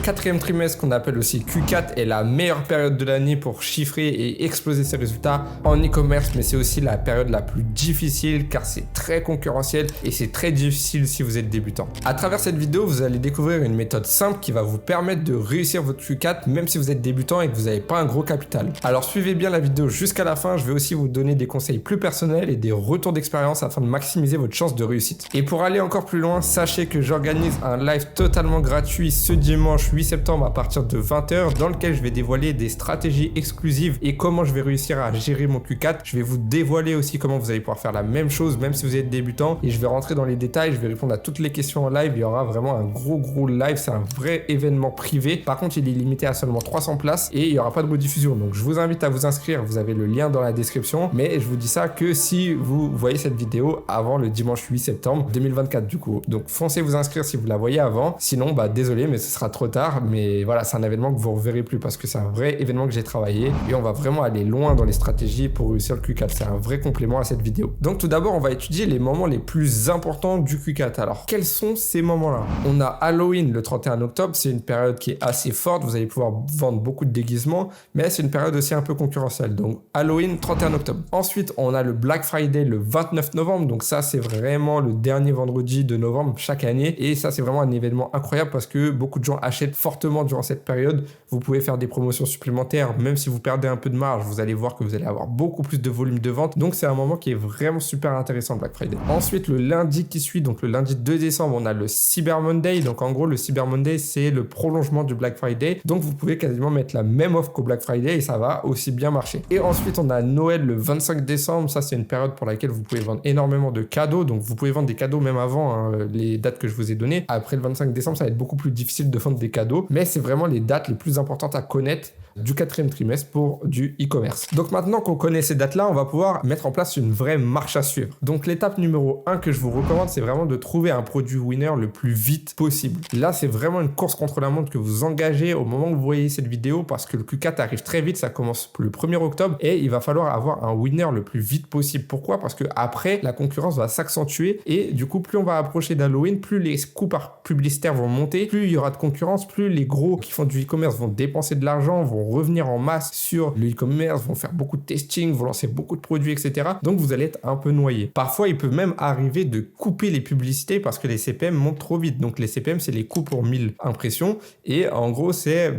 quatrième trimestre, qu'on appelle aussi Q4, est la meilleure période de l'année pour chiffrer et exploser ses résultats en e-commerce, mais c'est aussi la période la plus difficile car c'est très concurrentiel et c'est très difficile si vous êtes débutant. À travers cette vidéo, vous allez découvrir une méthode simple qui va vous permettre de réussir votre Q4 même si vous êtes débutant et que vous n'avez pas un gros capital. Alors suivez bien la vidéo jusqu'à la fin, je vais aussi vous donner des conseils plus personnels et des retours d'expérience afin de maximiser votre chance de réussite. Et pour aller encore plus loin, sachez que j'organise un live totalement gratuit ce dimanche 8 septembre à partir de 20h dans lequel je vais dévoiler des stratégies exclusives et comment je vais réussir à gérer mon Q4. Je vais vous dévoiler aussi comment vous allez pouvoir faire la même chose même si vous êtes débutant et je vais rentrer dans les détails, je vais répondre à toutes les questions en live. Il y aura vraiment un gros live, c'est un vrai événement privé. Par contre, il est limité à seulement 300 places et il n'y aura pas de rediffusion. Donc je vous invite à vous inscrire, vous avez le lien dans la description, mais je vous dis ça que si vous voyez cette vidéo avant le dimanche 8 septembre 2024 du coup. Donc foncez vous inscrire si vous la voyez avant, sinon bah désolé mais ce sera trop tard, mais voilà, c'est un événement que vous ne reverrez plus parce que c'est un vrai événement que j'ai travaillé et on va vraiment aller loin dans les stratégies pour réussir le Q4. C'est un vrai complément à cette vidéo. Donc tout d'abord, on va étudier les moments les plus importants du Q4. Alors quels sont ces moments-là? On a Halloween le 31 octobre, c'est une période qui est assez forte, vous allez pouvoir vendre beaucoup de déguisements, mais c'est une période aussi un peu concurrentielle. Donc Halloween 31 octobre. Ensuite, on a le Black Friday le 29 novembre, donc ça c'est vraiment le dernier vendredi de novembre chaque année et ça c'est vraiment un événement incroyable parce que beaucoup de gens achètent fortement durant cette période. Vous pouvez faire des promotions supplémentaires, même si vous perdez un peu de marge, vous allez voir que vous allez avoir beaucoup plus de volume de vente, donc c'est un moment qui est vraiment super intéressant, Black Friday. Ensuite, le lundi qui suit, donc le lundi 2 décembre, on a le Cyber Monday, donc en gros le Cyber Monday c'est le prolongement du Black Friday, donc vous pouvez quasiment mettre la même offre qu'au Black Friday et ça va aussi bien marcher. Et ensuite on a Noël le 25 décembre, ça c'est une période pour laquelle vous pouvez vendre énormément de cadeaux, donc vous pouvez vendre des cadeaux même avant les dates que je vous ai données. Après le 25 décembre ça va être beaucoup plus difficile de vendre des cadeaux, mais c'est vraiment les dates les plus importantes à connaître du quatrième trimestre pour du e-commerce. Donc maintenant qu'on connaît ces dates-là, on va pouvoir mettre en place une vraie marche à suivre. Donc l'étape numéro 1 que je vous recommande, c'est vraiment de trouver un produit winner le plus vite possible. Là, c'est vraiment une course contre la montre que vous engagez au moment où vous voyez cette vidéo parce que le Q4 arrive très vite, ça commence le 1er octobre et il va falloir avoir un winner le plus vite possible. Pourquoi? Parce que après, la concurrence va s'accentuer et du coup, plus on va approcher d'Halloween, plus les coûts publicitaires vont monter, plus il y aura de concurrence, plus les gros qui font du e-commerce vont dépenser de l'argent, vont revenir en masse sur le e-commerce, vont faire beaucoup de testing, vont lancer beaucoup de produits, etc. Donc vous allez être un peu noyé. Parfois, il peut même arriver de couper les publicités parce que les CPM montent trop vite. Donc les CPM, c'est les coûts pour 1000 impressions et en gros, c'est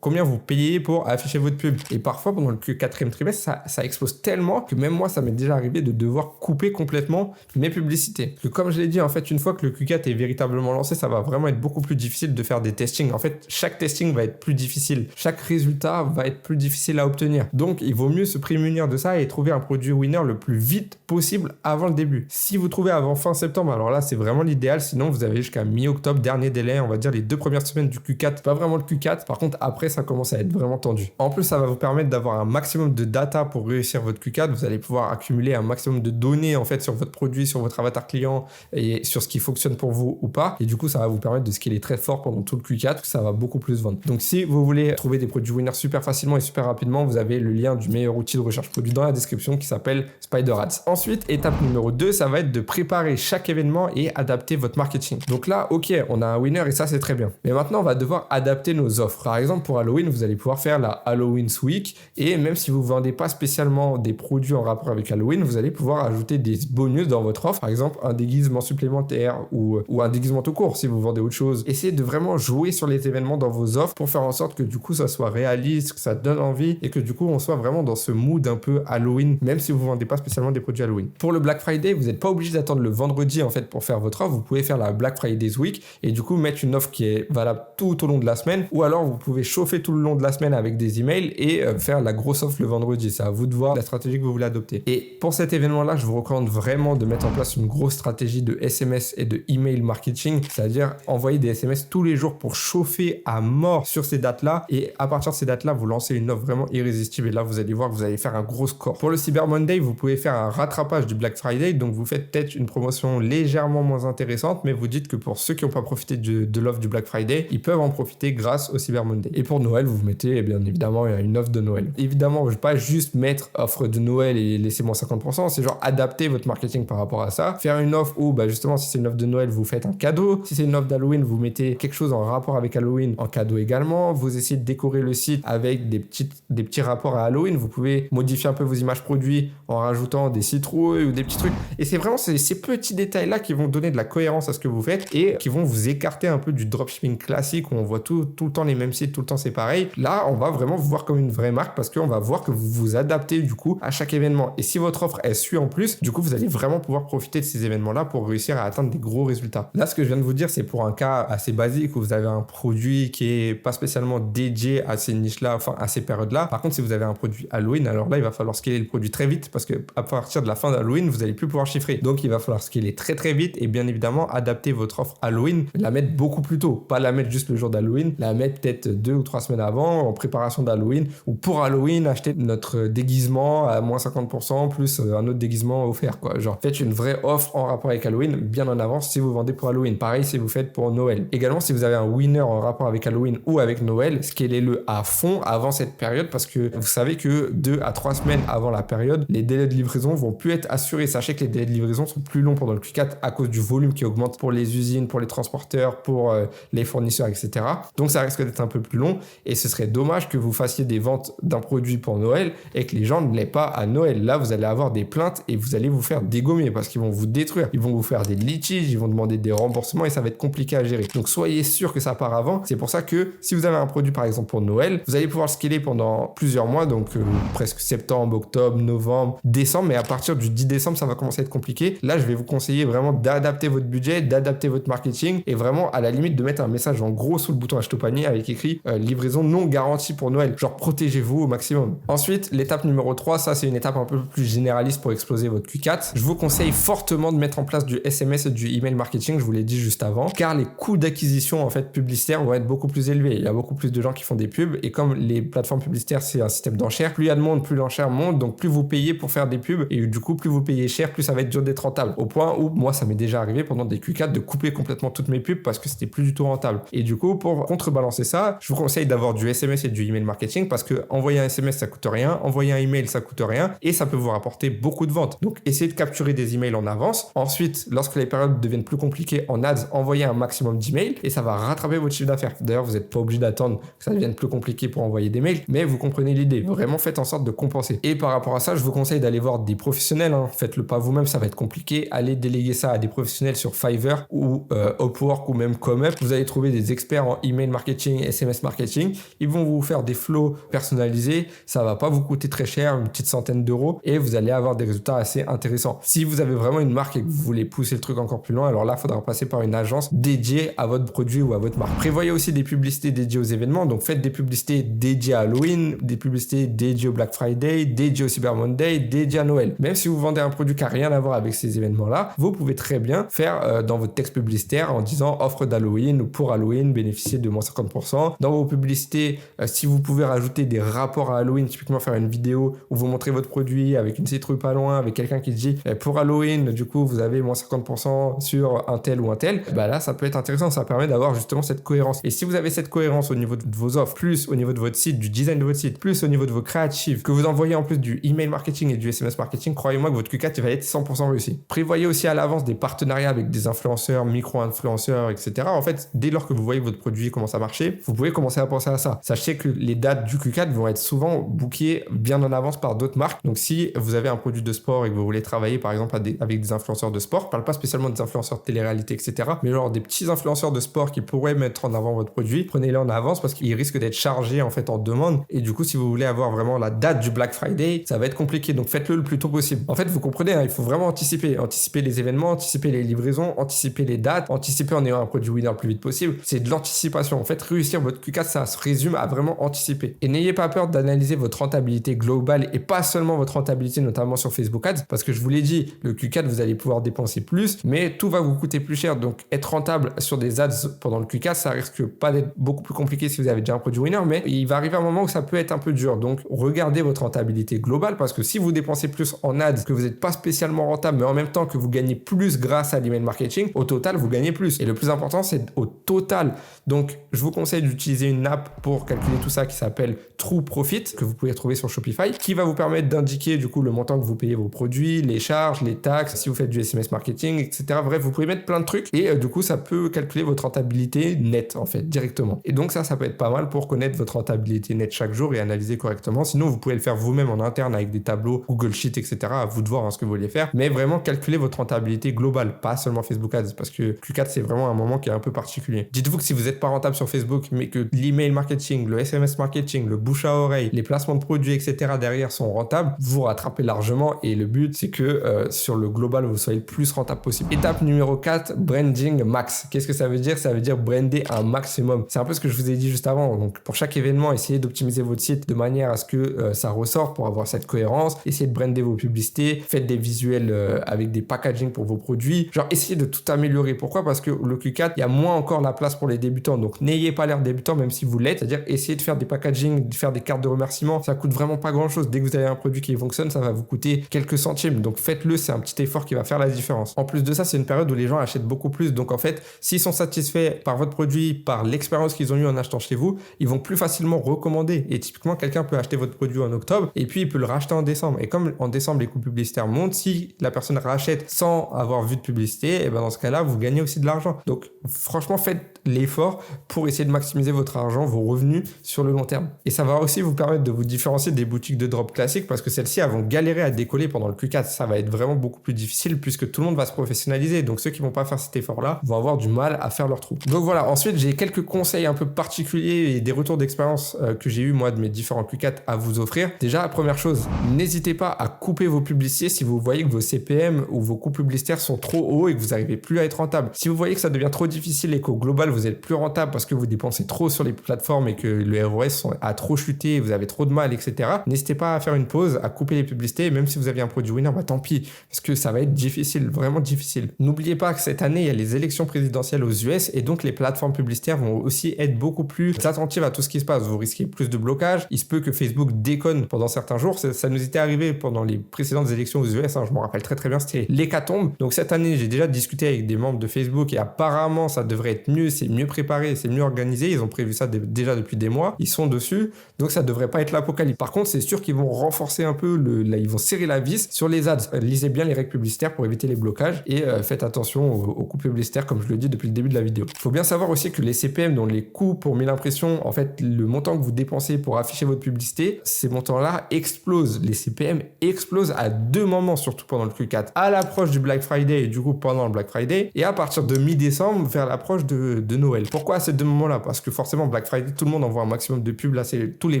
combien vous payez pour afficher votre pub. Et parfois, pendant le quatrième trimestre, ça explose tellement que même moi, ça m'est déjà arrivé de devoir couper complètement mes publicités. Parce que comme je l'ai dit, en fait, une fois que le Q4 est véritablement lancé, ça va vraiment être beaucoup plus difficile de faire des testings. En fait, chaque testing va être plus difficile. Chaque résultat va être plus difficile à obtenir. Donc, il vaut mieux se prémunir de ça et trouver un produit winner le plus vite possible avant le début. Si vous trouvez avant fin septembre, alors là, c'est vraiment l'idéal. Sinon, vous avez jusqu'à mi-octobre, dernier délai, on va dire les 2 premières semaines du Q4. C'est pas vraiment le Q4. Par contre, après, ça commence à être vraiment tendu. En plus, ça va vous permettre d'avoir un maximum de data pour réussir votre Q4. Vous allez pouvoir accumuler un maximum de données, en fait, sur votre produit, sur votre avatar client et sur ce qui fonctionne pour vous ou pas. Et du coup, ça va vous permettre de scaler très fort pendant tout le Q4. Ça va beaucoup plus vendre. Donc, si vous voulez trouver des produits winners super facilement et super rapidement, vous avez le lien du meilleur outil de recherche produit dans la description qui s'appelle Spider Ads. Ensuite, étape numéro 2, ça va être de préparer chaque événement et adapter votre marketing. Donc là, ok, on a un winner et ça c'est très bien. Mais maintenant, on va devoir adapter nos offres. Par exemple, pour Halloween, vous allez pouvoir faire la Halloween Week et même si vous ne vendez pas spécialement des produits en rapport avec Halloween, vous allez pouvoir ajouter des bonus dans votre offre. Par exemple, un déguisement supplémentaire ou un déguisement tout court si vous vendez autre chose. Essayez de vraiment jouer sur les événements dans vos offres pour faire en sorte que du coup, ça soit réaliste, que ça donne envie et que du coup on soit vraiment dans ce mood un peu Halloween, même si vous vendez pas spécialement des produits Halloween. Pour le Black Friday, vous n'êtes pas obligé d'attendre le vendredi en fait pour faire votre offre. Vous pouvez faire la Black Friday Week et du coup mettre une offre qui est valable tout au long de la semaine, ou alors vous pouvez chauffer tout le long de la semaine avec des emails et faire la grosse offre le vendredi. C'est à vous de voir la stratégie que vous voulez adopter. Et pour cet événement-là, je vous recommande vraiment de mettre en place une grosse stratégie de SMS et de email marketing, c'est-à-dire envoyer des SMS tous les jours pour chauffer à mort sur ces dates-là et à partir de ces ces dates-là, vous lancez une offre vraiment irrésistible et là, vous allez voir que vous allez faire un gros score. Pour le Cyber Monday, vous pouvez faire un rattrapage du Black Friday, donc vous faites peut-être une promotion légèrement moins intéressante, mais vous dites que pour ceux qui n'ont pas profité de l'offre du Black Friday, ils peuvent en profiter grâce au Cyber Monday. Et pour Noël, vous mettez bien évidemment une offre de Noël. Évidemment, je ne vais pas juste mettre offre de Noël et laisser moins 50%, c'est genre adapter votre marketing par rapport à ça. Faire une offre où, justement, si c'est une offre de Noël, vous faites un cadeau. Si c'est une offre d'Halloween, vous mettez quelque chose en rapport avec Halloween en cadeau également. Vous essayez de décorer le site avec des petits rapports à Halloween. Vous pouvez modifier un peu vos images produits en rajoutant des citrouilles ou des petits trucs. Et c'est vraiment ces petits détails-là qui vont donner de la cohérence à ce que vous faites et qui vont vous écarter un peu du dropshipping classique où on voit tout le temps les mêmes sites, tout le temps c'est pareil. Là, on va vraiment vous voir comme une vraie marque parce qu'on va voir que vous vous adaptez du coup à chaque événement. Et si votre offre, elle suit en plus, du coup, vous allez vraiment pouvoir profiter de ces événements-là pour réussir à atteindre des gros résultats. Là, ce que je viens de vous dire, c'est pour un cas assez basique où vous avez un produit qui est pas spécialement dédié à ces niches-là, enfin à ces périodes-là. Par contre, si vous avez un produit Halloween, alors là, il va falloir scaler le produit très vite parce que à partir de la fin d'Halloween, vous n'allez plus pouvoir chiffrer. Donc, il va falloir scaler très très vite et bien évidemment adapter votre offre Halloween, la mettre beaucoup plus tôt, pas la mettre juste le jour d'Halloween, la mettre peut-être 2 ou 3 semaines avant en préparation d'Halloween ou pour Halloween, acheter notre déguisement à moins 50% plus un autre déguisement offert quoi. Genre, faites une vraie offre en rapport avec Halloween bien en avance si vous vendez pour Halloween. Pareil si vous faites pour Noël. Également, si vous avez un winner en rapport avec Halloween ou avec Noël, scalez-le à fond avant cette période parce que vous savez que 2 à 3 semaines avant la période, les délais de livraison vont plus être assurés. Sachez que les délais de livraison sont plus longs pendant le Q4 à cause du volume qui augmente pour les usines, pour les transporteurs, pour les fournisseurs, etc. Donc ça risque d'être un peu plus long et ce serait dommage que vous fassiez des ventes d'un produit pour Noël et que les gens ne l'aient pas à Noël. Là, vous allez avoir des plaintes et vous allez vous faire dégommer parce qu'ils vont vous détruire. Ils vont vous faire des litiges, ils vont demander des remboursements et ça va être compliqué à gérer. Donc soyez sûr que ça part avant. C'est pour ça que si vous avez un produit par exemple pour Noël, vous allez pouvoir le scaler pendant plusieurs mois, donc presque septembre, octobre, novembre, décembre, mais à partir du 10 décembre, ça va commencer à être compliqué. Là, je vais vous conseiller vraiment d'adapter votre budget, d'adapter votre marketing et vraiment à la limite de mettre un message en gros sous le bouton acheter au panier avec écrit livraison non garantie pour Noël. Genre protégez-vous au maximum. Ensuite, l'étape numéro 3, ça c'est une étape un peu plus généraliste pour exploser votre Q4. Je vous conseille fortement de mettre en place du SMS et du email marketing, je vous l'ai dit juste avant, car les coûts d'acquisition en fait publicitaires vont être beaucoup plus élevés. Il y a beaucoup plus de gens qui font des pubs et comme les plateformes publicitaires c'est un système d'enchères, plus il y a de monde, plus l'enchère monte, donc plus vous payez pour faire des pubs et du coup plus vous payez cher, plus ça va être dur d'être rentable. Au point où moi ça m'est déjà arrivé pendant des Q4 de couper complètement toutes mes pubs parce que c'était plus du tout rentable. Et du coup pour contrebalancer ça, je vous conseille d'avoir du SMS et du email marketing parce que envoyer un SMS ça coûte rien, envoyer un email ça coûte rien et ça peut vous rapporter beaucoup de ventes. Donc essayez de capturer des emails en avance. Ensuite, lorsque les périodes deviennent plus compliquées en ads, envoyez un maximum d'emails et ça va rattraper votre chiffre d'affaires. D'ailleurs, vous n'êtes pas obligé d'attendre que ça devienne plus compliqué pour envoyer des mails, mais vous comprenez l'idée. Vraiment faites en sorte de compenser. Et par rapport à ça, je vous conseille d'aller voir des professionnels. Faites-le pas vous-même, ça va être compliqué. Allez déléguer ça à des professionnels sur Fiverr ou Upwork ou même ComeUp. Vous allez trouver des experts en email marketing, SMS marketing. Ils vont vous faire des flows personnalisés. Ça va pas vous coûter très cher, une petite centaine d'euros et vous allez avoir des résultats assez intéressants. Si vous avez vraiment une marque et que vous voulez pousser le truc encore plus loin, alors là, il faudra passer par une agence dédiée à votre produit ou à votre marque. Prévoyez aussi des publicités dédiées aux événements. Donc, faites des publicités dédiées à Halloween, des publicités dédiées au Black Friday, dédiées au Cyber Monday, dédiées à Noël. Même si vous vendez un produit qui n'a rien à voir avec ces événements-là, vous pouvez très bien faire dans votre texte publicitaire en disant offre d'Halloween ou pour Halloween, bénéficiez de moins 50%. Dans vos publicités, si vous pouvez rajouter des rapports à Halloween, typiquement faire une vidéo où vous montrez votre produit avec une citrouille pas loin, avec quelqu'un qui dit pour Halloween, du coup, vous avez moins 50% sur un tel ou un tel, bah là, ça peut être intéressant. Ça permet d'avoir justement cette cohérence. Et si vous avez cette cohérence au niveau de vos offres, plus au niveau de votre site, du design de votre site, plus au niveau de vos créatives, que vous envoyez en plus du email marketing et du SMS marketing, croyez-moi que votre Q4 il va être 100% réussi. Prévoyez aussi à l'avance des partenariats avec des influenceurs, micro-influenceurs, etc. En fait, dès lors que vous voyez votre produit commence à marcher, vous pouvez commencer à penser à ça. Sachez que les dates du Q4 vont être souvent bookées bien en avance par d'autres marques. Donc, si vous avez un produit de sport et que vous voulez travailler, par exemple, avec des influenceurs de sport, je parle pas spécialement des influenceurs de télé-réalité, etc., mais genre des petits influenceurs de sport qui pourraient mettre en avant votre produit, prenez-les en avance parce qu'ils risquent d'être chargés en fait en demande. Et du coup, si vous voulez avoir vraiment la date du Black Friday, ça va être compliqué. Donc, faites-le le plus tôt possible. En fait, vous comprenez, il faut vraiment anticiper les événements, anticiper les livraisons, anticiper les dates, anticiper en ayant un produit winner le plus vite possible. C'est de l'anticipation. En fait, réussir votre Q4, ça se résume à vraiment anticiper. Et n'ayez pas peur d'analyser votre rentabilité globale et pas seulement votre rentabilité, notamment sur Facebook Ads, parce que je vous l'ai dit, le Q4, vous allez pouvoir dépenser plus, mais tout va vous coûter plus cher. Donc, être rentable sur des ads pendant le Q4, ça risque pas d'être beaucoup plus compliqué si vous avez déjà un produit winner, mais mais il va arriver un moment où ça peut être un peu dur. Donc, regardez votre rentabilité globale parce que si vous dépensez plus en ads, que vous n'êtes pas spécialement rentable, mais en même temps que vous gagnez plus grâce à l'email marketing, au total, vous gagnez plus. Et le plus important, c'est au total. Donc, je vous conseille d'utiliser une app pour calculer tout ça qui s'appelle True Profit, que vous pouvez trouver sur Shopify, qui va vous permettre d'indiquer du coup le montant que vous payez vos produits, les charges, les taxes, si vous faites du SMS marketing, etc. Bref, vous pouvez mettre plein de trucs et du coup, ça peut calculer votre rentabilité nette en fait, directement. Et donc ça peut être pas mal pour connaître votre rentabilité nette chaque jour et analyser correctement. Sinon, vous pouvez le faire vous-même en interne avec des tableaux, Google Sheet, etc. À vous de voir ce que vous voulez faire. Mais vraiment calculer votre rentabilité globale, pas seulement Facebook Ads, parce que Q4, c'est vraiment un moment qui est un peu particulier. Dites-vous que si vous n'êtes pas rentable sur Facebook, mais que l'email marketing, le SMS marketing, le bouche à oreille, les placements de produits, etc. derrière sont rentables, vous rattrapez largement et le but, c'est que sur le global, vous soyez le plus rentable possible. Étape numéro 4, branding max. Qu'est-ce que ça veut dire? Ça veut dire brander un maximum. C'est un peu ce que je vous ai dit juste avant. Donc, pour chaque événement, essayez d'optimiser votre site de manière à ce que ça ressorte pour avoir cette cohérence. Essayez de brander vos publicités. Faites des visuels avec des packaging pour vos produits. Genre, essayez de tout améliorer. Pourquoi? Parce que le Q4, il y a moins encore la place pour les débutants. Donc, n'ayez pas l'air débutant, même si vous l'êtes. C'est-à-dire, essayez de faire des packaging, de faire des cartes de remerciement. Ça coûte vraiment pas grand-chose. Dès que vous avez un produit qui fonctionne, ça va vous coûter quelques centimes. Donc, faites-le. C'est un petit effort qui va faire la différence. En plus de ça, c'est une période où les gens achètent beaucoup plus. Donc, en fait, s'ils sont satisfaits par votre produit, par l'expérience qu'ils ont eu en achetant chez vous, ils vont plus facilement recommander. Et typiquement, quelqu'un peut acheter votre produit en octobre et puis il peut le racheter en décembre. Et comme en décembre, les coûts publicitaires montent, si la personne rachète sans avoir vu de publicité, et ben dans ce cas-là, vous gagnez aussi de l'argent. Donc, franchement, faites l'effort pour essayer de maximiser votre argent, vos revenus sur le long terme. Et ça va aussi vous permettre de vous différencier des boutiques de drop classiques parce que celles-ci, elles vont galérer à décoller pendant le Q4. Ça va être vraiment beaucoup plus difficile puisque tout le monde va se professionnaliser. Donc, ceux qui vont pas faire cet effort-là vont avoir du mal à faire leur trou. Donc voilà, ensuite, j'ai quelques conseils un peu particuliers et des retours d'expérience que j'ai eu moi de mes différents Q4 à vous offrir. Déjà, première chose, n'hésitez pas à couper vos publicités si vous voyez que vos CPM ou vos coûts publicitaires sont trop hauts et que vous n'arrivez plus à être rentable. Si vous voyez que ça devient trop difficile et qu'au global, vous êtes plus rentable parce que vous dépensez trop sur les plateformes et que le ROS a trop chuté, vous avez trop de mal, etc. N'hésitez pas à faire une pause, à couper les publicités. Et même si vous aviez un produit winner, bah tant pis, parce que ça va être difficile, vraiment difficile. N'oubliez pas que cette année, il y a les élections présidentielles aux US et donc les plateformes publicitaires vont aussi être beaucoup plus attentives à tout ce qui se passe. Vous risquez plus de blocage. Il se peut que Facebook déconne pendant certains jours. Ça nous était arrivé pendant les précédentes élections aux US. Je me rappelle très très bien, c'était l'hécatombe. Donc cette année, j'ai déjà discuté avec des membres de Facebook et apparemment, ça devrait être mieux. C'est mieux préparé, c'est mieux organisé. Ils ont prévu ça déjà depuis des mois. Ils sont dessus. Donc ça devrait pas être l'apocalypse. Par contre, c'est sûr qu'ils vont renforcer un peu ils vont serrer la vis sur les ads. Lisez bien les règles publicitaires pour éviter les blocages et faites attention aux coûts publicitaires comme je le dis depuis le début de la vidéo. Il faut bien savoir aussi que les CPM, dont les coûts pour 1000 impressions, en fait, le montant que vous dépensez pour afficher votre publicité, ces montants-là explosent. Les CPM explosent à deux moments, surtout pendant le Q4. À l'approche du Black Friday et du coup pendant le Black Friday et à partir de mi-décembre vers l'approche de Noël. Pourquoi à ces deux moments-là? Parce que forcément, Black Friday, tout le monde envoie un maximum de pubs. Là, tous les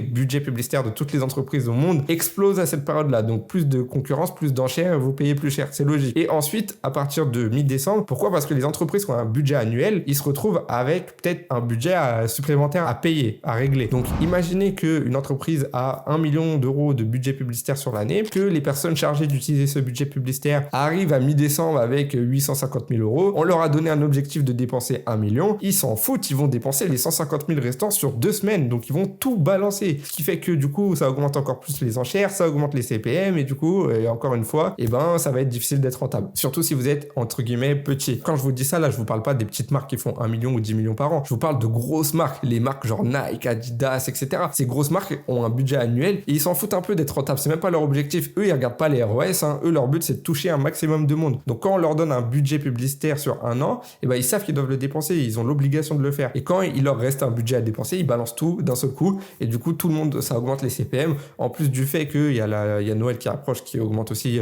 budgets publicitaires de toutes les entreprises au monde explosent à cette période-là. Donc, plus de concurrence, plus d'enchères, vous payez plus cher. C'est logique. Et ensuite, à partir de mi-décembre, pourquoi? Parce que les entreprises qui ont un budget annuel, ils se retrouvent avec peut-être un budget supplémentaire à payer, à régler. Donc, imaginez qu'une entreprise a 1 million d'euros de budget publicitaire sur l'année, que les personnes chargées d'utiliser ce budget publicitaire arrivent à mi-décembre avec 850 000 euros. On leur a donné un objectif de dépenser 1 million. Ils s'en foutent, ils vont dépenser les 150 000 restants sur 2 semaines. Donc, ils vont tout balancer. Ce qui fait que du coup, ça augmente encore plus les enchères, ça augmente les CPM et du coup, encore une fois, ça va être difficile d'être rentable. Surtout si vous êtes, entre guillemets, petit. Quand je vous dis ça, là, je vous parle pas des petites marques qui font 1 million ou 10 millions par an. Je vous parle de grosses marques. Les marques genre Nike, Adidas, etc. Ces grosses marques ont un budget annuel et ils s'en foutent un peu d'être rentables. C'est même pas leur objectif. Eux, ils regardent pas les ROS. Eux, leur but, c'est de toucher un maximum de monde. Donc, quand on leur donne un budget publicitaire sur un an, ils savent qu'ils doivent le dépenser. Ils ont l'obligation de le faire. Et quand il leur reste un budget à dépenser, ils balancent tout d'un seul coup. Et du coup, tout le monde, ça augmente les CPM. En plus du fait qu'il y a Noël qui approche, qui augmente aussi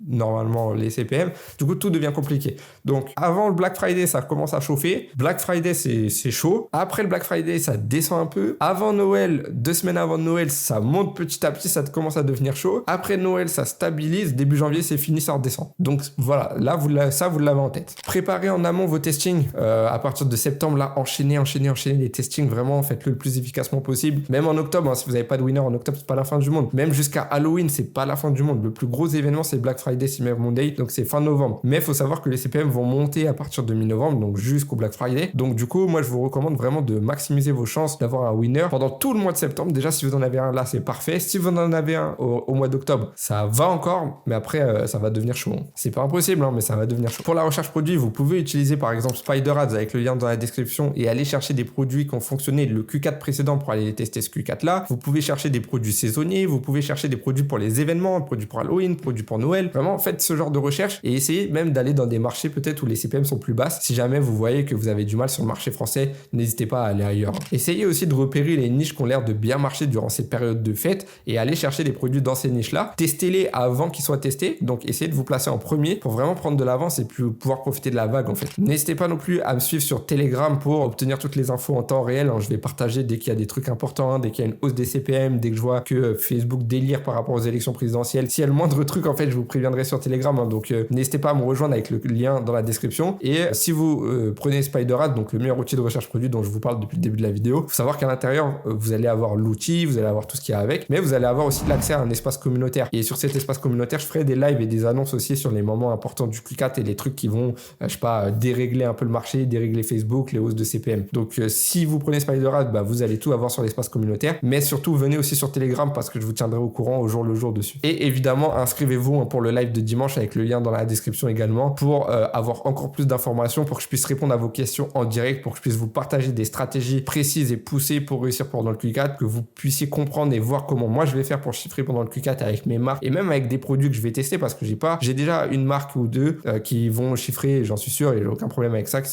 normalement les CPM. Du coup, tout devient compliqué. Donc, avant le Black Friday, ça commence à chauffer. Black Friday, c'est chaud. Après le Black Friday, ça descend un peu. Avant Noël, 2 semaines avant Noël, ça monte petit à petit, ça commence à devenir chaud. Après Noël, ça stabilise. Début janvier, c'est fini, ça redescend. Donc, voilà. Là, vous l'avez en tête. Préparez en amont vos testings. À partir de septembre, là, enchaînez les testings. Vraiment, faites-le le plus efficacement possible. Même en octobre, si vous n'avez pas de winner en octobre, c'est pas la fin du monde. Même jusqu'à Halloween, c'est pas la fin du monde. Le plus gros événement, c'est Black Friday. Friday, Cyber Monday, donc c'est fin novembre. Mais il faut savoir que les CPM vont monter à partir de mi-novembre, donc jusqu'au Black Friday. Donc du coup, moi je vous recommande vraiment de maximiser vos chances d'avoir un winner pendant tout le mois de septembre. Déjà, si vous en avez un là, c'est parfait. Si vous en avez un au mois d'octobre, ça va encore, mais après ça va devenir chaud. C'est pas impossible, mais ça va devenir chaud. Pour la recherche produit, vous pouvez utiliser par exemple Spider Ads avec le lien dans la description et aller chercher des produits qui ont fonctionné le Q4 précédent pour aller tester ce Q4 là. Vous pouvez chercher des produits saisonniers, vous pouvez chercher des produits pour les événements, produits pour Halloween, produits pour Noël. Vraiment, faites ce genre de recherche et essayez même d'aller dans des marchés peut-être où les CPM sont plus basses. Si jamais vous voyez que vous avez du mal sur le marché français, n'hésitez pas à aller ailleurs. Essayez aussi de repérer les niches qui ont l'air de bien marcher durant cette période de fête et aller chercher des produits dans ces niches-là. Testez-les avant qu'ils soient testés. Donc, essayez de vous placer en premier pour vraiment prendre de l'avance et puis pouvoir profiter de la vague en fait. N'hésitez pas non plus à me suivre sur Telegram pour obtenir toutes les infos en temps réel. Je vais partager dès qu'il y a des trucs importants, dès qu'il y a une hausse des CPM, dès que je vois que Facebook délire par rapport aux élections présidentielles. S'il y a le moindre truc, en fait, je vous préviendrai sur Telegram. Donc, n'hésitez pas à me rejoindre avec le lien dans la description. Et si vous prenez SpiderAd, donc le meilleur outil de recherche produit dont je vous parle depuis le début de la vidéo, faut savoir qu'à l'intérieur, vous allez avoir l'outil, vous allez avoir tout ce qu'il y a avec, mais vous allez avoir aussi l'accès à un espace communautaire. Et sur cet espace communautaire, je ferai des lives et des annonces aussi sur les moments importants du Q4 et les trucs qui vont, je sais pas, dérégler un peu le marché, dérégler Facebook, les hausses de CPM. Donc, si vous prenez SpiderAd, vous allez tout avoir sur l'espace communautaire, mais surtout venez aussi sur Telegram parce que je vous tiendrai au courant au jour le jour dessus. Et évidemment, inscrivez-vous pour le live de dimanche avec le lien dans la description également pour avoir encore plus d'informations, pour que je puisse répondre à vos questions en direct, pour que je puisse vous partager des stratégies précises et poussées pour réussir pendant le Q4, que vous puissiez comprendre et voir comment moi je vais faire pour chiffrer pendant le Q4 avec mes marques et même avec des produits que je vais tester parce que j'ai déjà une marque ou deux qui vont chiffrer, j'en suis sûr, et j'ai aucun problème avec ça, que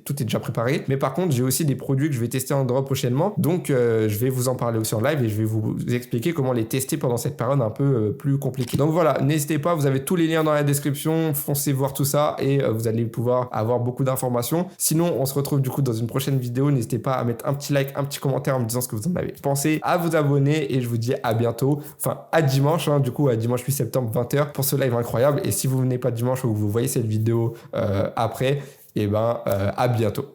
tout est déjà préparé. Mais par contre, j'ai aussi des produits que je vais tester en drop prochainement, donc je vais vous en parler aussi en live et je vais vous expliquer comment les tester pendant cette période un peu plus compliquée. Donc voilà, n'hésitez pas, vous avez tous les liens dans la description, foncez voir tout ça et vous allez pouvoir avoir beaucoup d'informations. Sinon, on se retrouve du coup dans une prochaine vidéo. N'hésitez pas à mettre un petit like, un petit commentaire en me disant ce que vous en avez pensé, à vous abonner et je vous dis à bientôt, enfin à dimanche, du coup à dimanche 8 septembre 20h pour ce live incroyable. Et si vous venez pas dimanche ou que vous voyez cette vidéo après, à bientôt.